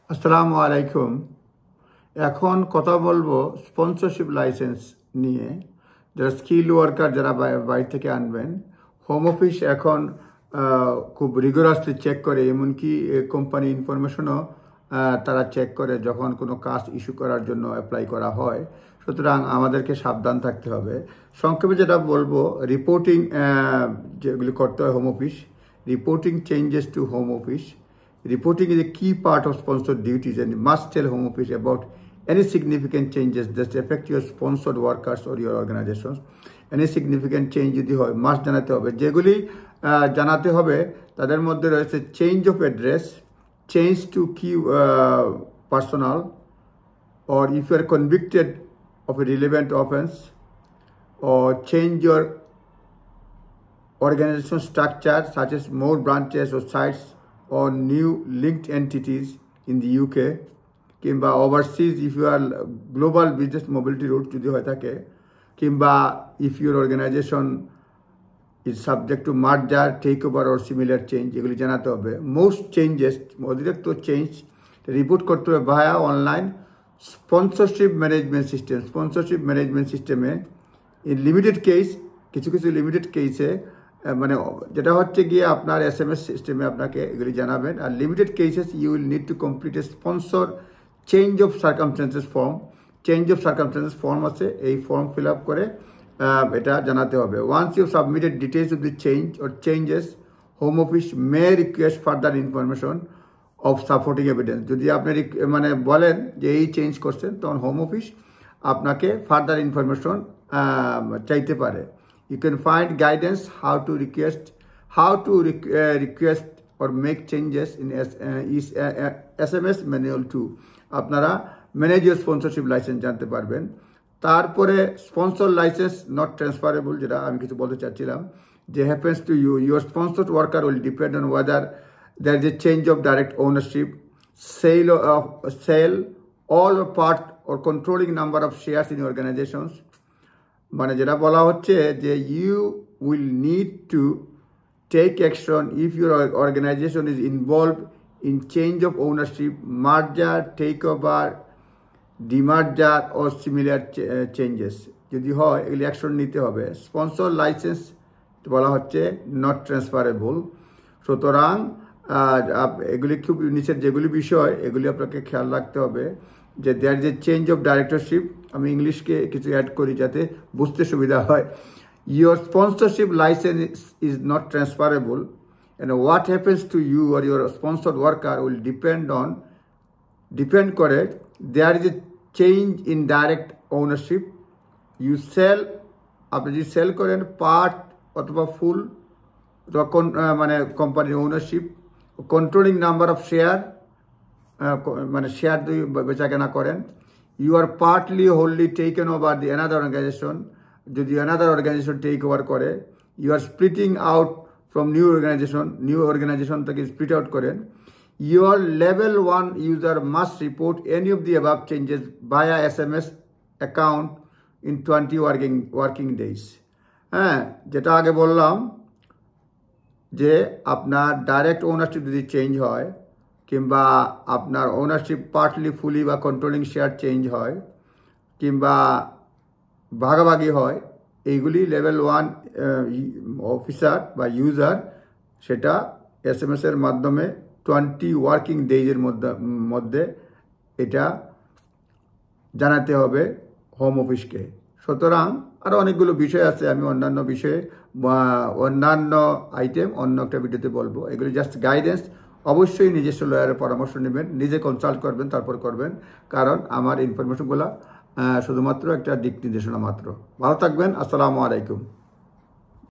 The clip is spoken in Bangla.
আসসালামু আলাইকুম। এখন কথা বলবো স্পন্সরশিপ লাইসেন্স নিয়ে। যারা স্কিল ওয়ার্কার যারা বাইরে থেকে আনবেন, হোম অফিস এখন খুব রিগোরাসলি চেক করে, এমনকি কোম্পানি ইনফরমেশনও তারা চেক করে যখন কোনো কাজ ইস্যু করার জন্য অ্যাপ্লাই করা হয়। সুতরাং আমাদেরকে সাবধান থাকতে হবে। সংক্ষেপে যেটা বলবো, রিপোর্টিং যেগুলি করতে হয় home office, reporting changes to home office. Reporting is a key part of sponsored duties and you must tell Home Office about any significant changes that affect your sponsored workers or your organizations. Any significant change যদি হয় মাস্ট জানাতে হবে। যেগুলি জানাতে হবে তাদের মধ্যে রয়েছে change of address, change to কি personal, or if you are convicted of a relevant offense, or change your organization structure such as more branches or sites or new linked entities in the UK, কিংবা overseas if you are global business mobility route যদি হয়ে থাকে, কিংবা if your organization is subject to merger, takeover or similar change, এগুলি জানাতে হবে। most changes, অতিরিক্ত চেঞ্জ রিপোর্ট করতে হবে via online sponsorship management system. Sponsorship management সিস্টেমে ইন লিমিটেড কেস, কিছু কিছু লিমিটেড কেসে মানে যেটা হচ্ছে গিয়ে আপনার SMS সিস্টেমে আপনাকে এগুলি জানাবেন। আর limited cases you will need to complete a sponsor change of circumstances form. Change of circumstances form আছে, এই ফর্ম ফিল আপ করে এটা জানাতে হবে। Once you submitted details of the change or changes, home office may request further information of supporting evidence. যদি আপনি মানে বলেন যে এই চেঞ্জ করছেন, তখন হোম অফিস আপনাকে ফার্দার ইনফরমেশন চাইতে পারে। You can find guidance how to request or make changes in SMS manual 2. আপনারা ম্যানেজ ইউর স্পন্সরশিপ লাইসেন্স জানতে পারবেন। তারপরে স্পন্সর লাইসেন্স নট ট্রান্সফারেবল, যেটা আমি কিছু বলতে চাচ্ছিলাম, যে happens to you, your sponsored worker will depend on whether there is a change of direct ownership, sale, all or part or controlling number of shares in organizations. মানে যেটা বলা হচ্ছে যে you will need to take action if your organisation is involve in change of ownership, merger, take over, demerger ও সিমিলার চেঞ্জেস যদি হয়, এগুলি অ্যাকশন নিতে হবে। স্পন্সর লাইসেন্স বলা হচ্ছে নট ট্রান্সফারেবল। সুতরাং এগুলি খুব নিচের যেগুলি বিষয় এগুলি আপনাকে খেয়াল রাখতে হবে, যে there is a change of directorship. আমি ইংলিশকে কিছু অ্যাড করি যাতে বুঝতে সুবিধা হয়। Your sponsorship licence is not transferable and what happens to you or your sponsored worker will depend করে there is a change in direct ownership. You sell, আপনি যদি সেল করেন পার্ট অথবা ফুল মানে কোম্পানির ownership, controlling number of share মানে শেয়ার যদি বেচাকেনা করেন, you are partly wholly taken over the another organisation, যদি অ্যানাদার অর্গানাইজেশন টেক ওভার করে, you are splitting out from new organisation থেকে স্প্লিট আউট করেন, your level 1 user must report any of the above changes via SMS account in 20 working days. হ্যাঁ, যেটা আগে বললাম যে আপনার ডাইরেক্ট ওনারশিপ যদি চেঞ্জ হয়, কিংবা আপনার ওনারশিপ পার্টলি ফুলি বা কন্ট্রোলিং শেয়ার চেঞ্জ হয়, কিংবা ভাগাভাগি হয়, এইগুলি লেভেল 1 অফিসার বা ইউজার সেটা SMS-এর মাধ্যমে 20 ওয়ার্কিং ডেজের মধ্যে এটা জানাতে হবে হোম অফিসকে। সুতরাং আরও অনেকগুলো বিষয় আছে, আমি অন্যান্য বিষয়ে অন্যান্য আইটেম অন্য একটা ভিডিওতে বলবো। এগুলি জাস্ট গাইডেন্স। অবশ্যই নিজস্ব লয়ারের পরামর্শ নেবেন, নিজে কনসাল্ট করবেন, তারপর করবেন, কারণ আমার ইনফরমেশনগুলো শুধুমাত্র একটা দিক নির্দেশনা মাত্র। ভালো থাকবেন। আসসালামু আলাইকুম।